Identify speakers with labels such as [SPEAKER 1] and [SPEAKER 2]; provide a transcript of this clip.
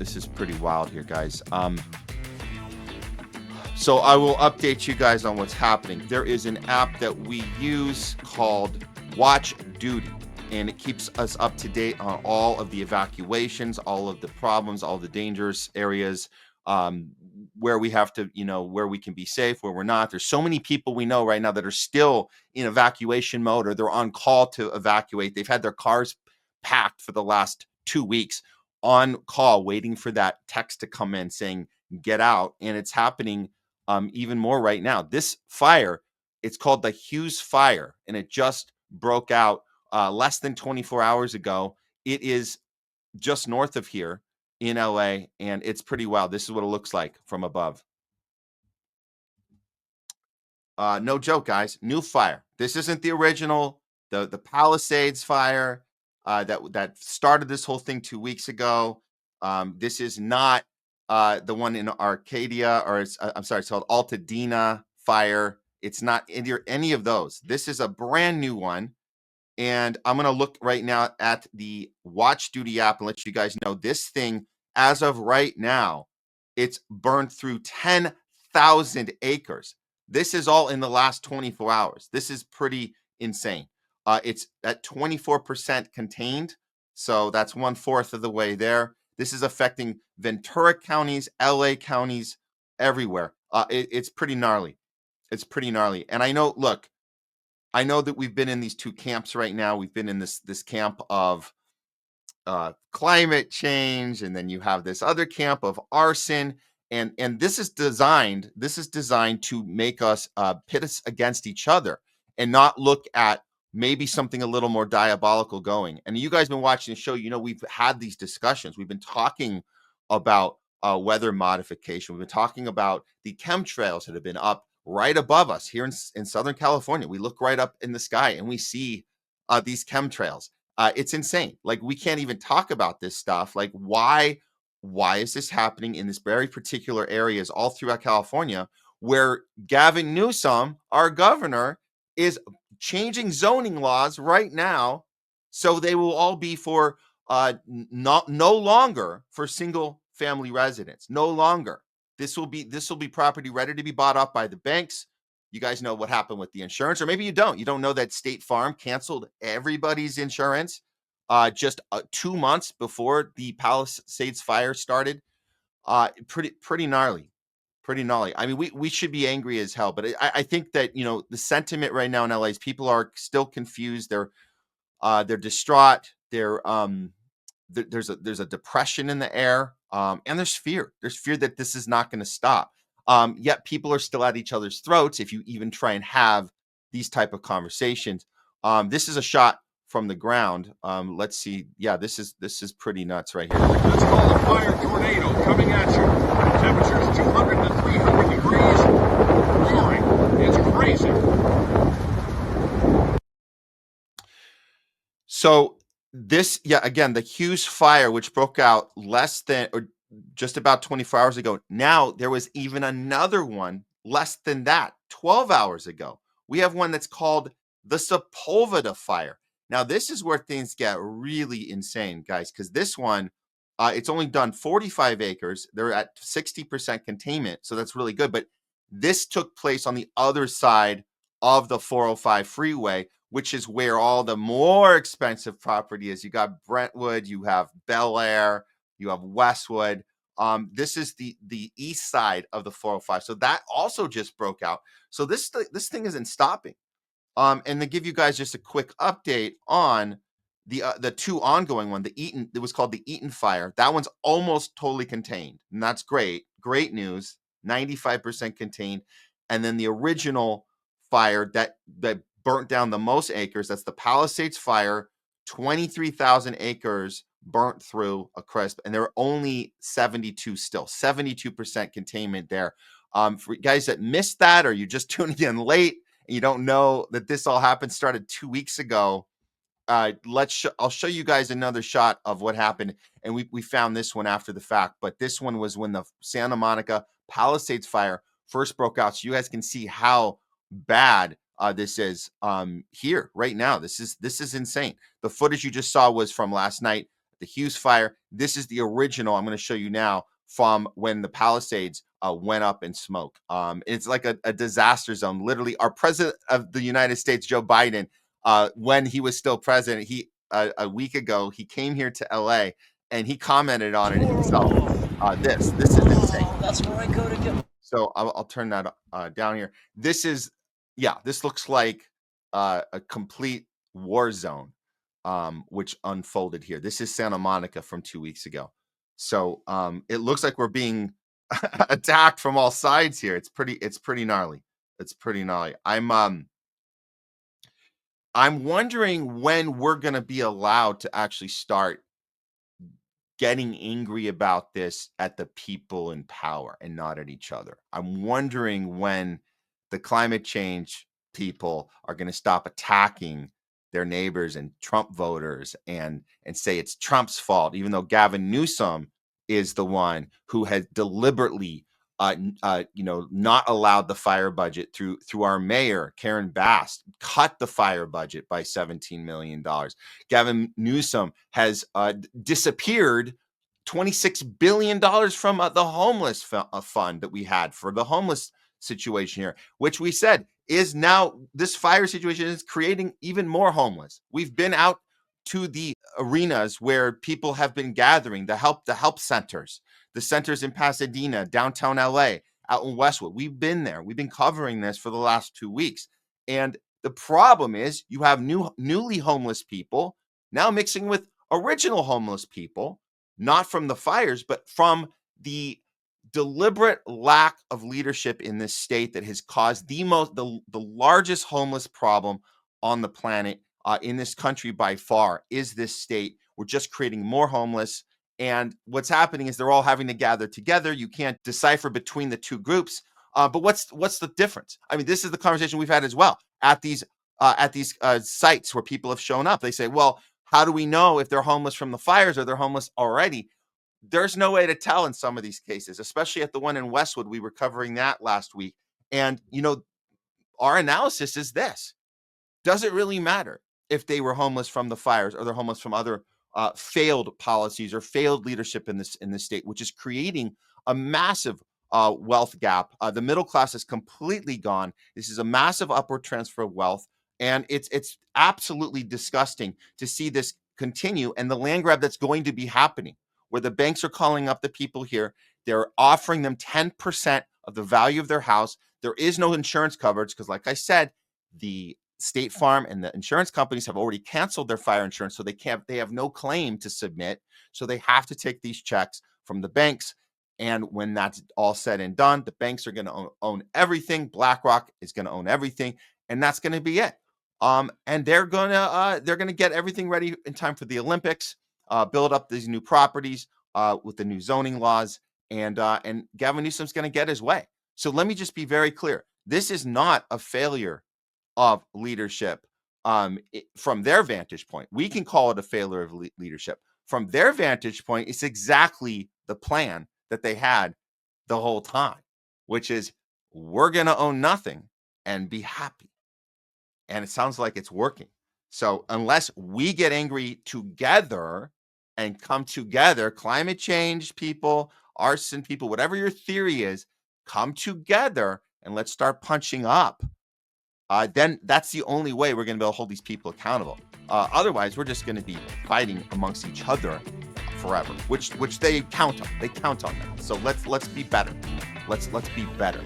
[SPEAKER 1] This is pretty wild here, guys. So I will update you guys on what's happening. There is an app that we use called Watch Duty, and it keeps us up to date on all of the evacuations, all of the problems, all the dangerous areas, where we have to, where we can be safe, where we're not. There's so many people we know right now that are still in evacuation mode, or they're on call to evacuate. They've had their cars packed for the last 2 weeks on call, waiting for that text to come in saying, get out. And it's happening even more right now. This fire, it's called the Hugues Fire, and it just broke out less than 24 hours ago. It is just north of here in LA, and it's pretty wild. This is what it looks like from above. No joke, guys. New fire. This isn't the original, the Palisades fire that started this whole thing 2 weeks ago. This is not the one in Arcadia, or I'm sorry, it's called Altadena Fire. It's not any of those. This is a brand new one. And I'm going to look right now at the Watch Duty app and let you guys know this thing, as of right now, it's burned through 10,000 acres. This is all in the last 24 hours. This is pretty insane. It's at 24% contained. So that's 1/4 of the way there. This is affecting Ventura counties, LA counties, everywhere. It's pretty gnarly. It's pretty gnarly. And I know that we've been in these two camps right now. We've been in this camp of climate change, and then you have this other camp of arson. And this is designed to make us pit us against each other and not look at maybe something a little more diabolical going. And you guys been watching the show, we've had these discussions. We've been talking about weather modification. We've been talking about the chemtrails that have been up right above us here in Southern California. We look right up in the sky and we see these chemtrails. It's insane. Like, we can't even talk about this stuff. Like, why is this happening in this very particular areas all throughout California, where Gavin Newsom, our governor, is changing zoning laws right now, so they will all be for no longer for single family residents. No longer. This will be property ready to be bought up by the banks. You guys know what happened with the insurance, or maybe you don't. You don't know that State Farm canceled everybody's insurance just 2 months before the Palisades fire started. Pretty gnarly. Pretty gnarly. I mean, we should be angry as hell, but I think that the sentiment right now in LA is people are still confused. They're distraught. There's a depression in the air, and there's fear. There's fear that this is not going to stop. Yet people are still at each other's throats if you even try and have these type of conversations. This is a shot from the ground. Let's see. Yeah, this is pretty nuts right here.
[SPEAKER 2] Let's call a fire tornado coming at you. Temperatures 200 to 300 degrees. Roaring. It's crazy.
[SPEAKER 1] So this, again, the Hugues Fire, which broke out less than or just about 24 hours ago. Now there was even another one less than that, 12 hours ago. We have one that's called the Sepulveda Fire. Now this is where things get really insane, guys, because this one, it's only done 45 acres. They're at 60% containment, so that's really good. But this took place on the other side of the 405 freeway, which is where all the more expensive property is. You got Brentwood, you have Bel Air, you have Westwood. This is the east side of the 405. So that also just broke out. So this thing isn't stopping. And to give you guys just a quick update on the two ongoing one, it was called the Eaton Fire. That one's almost totally contained, and that's great. Great news, 95% contained. And then the original fire that burnt down the most acres, that's the Palisades Fire, 23,000 acres burnt through a crisp, and there are only 72 still, 72% containment there. For you guys that missed that, or you just tuning in late and you don't know that this all started 2 weeks ago, I'll show you guys another shot of what happened. And we found this one after the fact, but this one was when the Santa Monica Palisades Fire first broke out. So you guys can see how bad this is here right now. This is insane. The footage you just saw was from last night. the Hugues Fire. This is the original I'm going to show you now from when the Palisades went up in smoke. It's like a disaster zone. Literally, our president of the United States, Joe Biden, when he was still president, a week ago, he came here to LA and he commented on it himself. This is insane.
[SPEAKER 3] That's where I go to get.
[SPEAKER 1] So I'll turn that down here. This looks like a complete war zone, which unfolded here. This is Santa Monica from 2 weeks ago. So it looks like we're being attacked from all sides here. It's pretty gnarly. It's pretty gnarly. I'm wondering when we're going to be allowed to actually start getting angry about this at the people in power and not at each other. I'm wondering when the climate change people are going to stop attacking their neighbors and Trump voters and say it's Trump's fault, even though Gavin Newsom is the one who has deliberately not allowed the fire budget through our mayor, Karen Bass, cut the fire budget by $17 million. Gavin Newsom has disappeared $26 billion from the homeless fund that we had for the homeless situation here, which we said is now, this fire situation is creating even more homeless. We've been out to the arenas where people have been gathering, the help centers, the centers in Pasadena, downtown LA, out in Westwood. We've been there. We've been covering this for the last 2 weeks. And the problem is you have newly homeless people now mixing with original homeless people, not from the fires, but from the deliberate lack of leadership in this state that has caused the largest homeless problem on the planet, in this country by far, is this state. We're just creating more homeless. And what's happening is they're all having to gather together. You can't decipher between the two groups. But what's the difference? I mean, this is the conversation we've had as well at these sites where people have shown up. They say, well, how do we know if they're homeless from the fires or they're homeless already? There's no way to tell in some of these cases, especially at the one in Westwood. We were covering that last week. And, our analysis is this. Does it really matter if they were homeless from the fires or they're homeless from other failed policies or failed leadership in this state, which is creating a massive wealth gap? The middle class is completely gone. This is a massive upward transfer of wealth. And it's absolutely disgusting to see this continue and the land grab that's going to be happening, where the banks are calling up the people here. They're offering them 10% of the value of their house. There is no insurance coverage because, like I said, the State Farm and the insurance companies have already canceled their fire insurance, so they have no claim to submit. So they have to take these checks from the banks. And when that's all said and done, the banks are going to own everything. BlackRock is going to own everything, and that's going to be it. And they're gonna get everything ready in time for the Olympics, build up these new properties with the new zoning laws, and Gavin Newsom's going to get his way. So let me just be very clear: this is not a failure of leadership from their vantage point. We can call it a failure of leadership. From their vantage point, it's exactly the plan that they had the whole time, which is we're going to own nothing and be happy. And it sounds like it's working. So unless we get angry together and come together, climate change people, arson people, whatever your theory is, come together and let's start punching up. Then that's the only way we're going to be able to hold these people accountable. Otherwise, we're just going to be fighting amongst each other forever, which they count on. They count on that. So let's be better. Let's be better.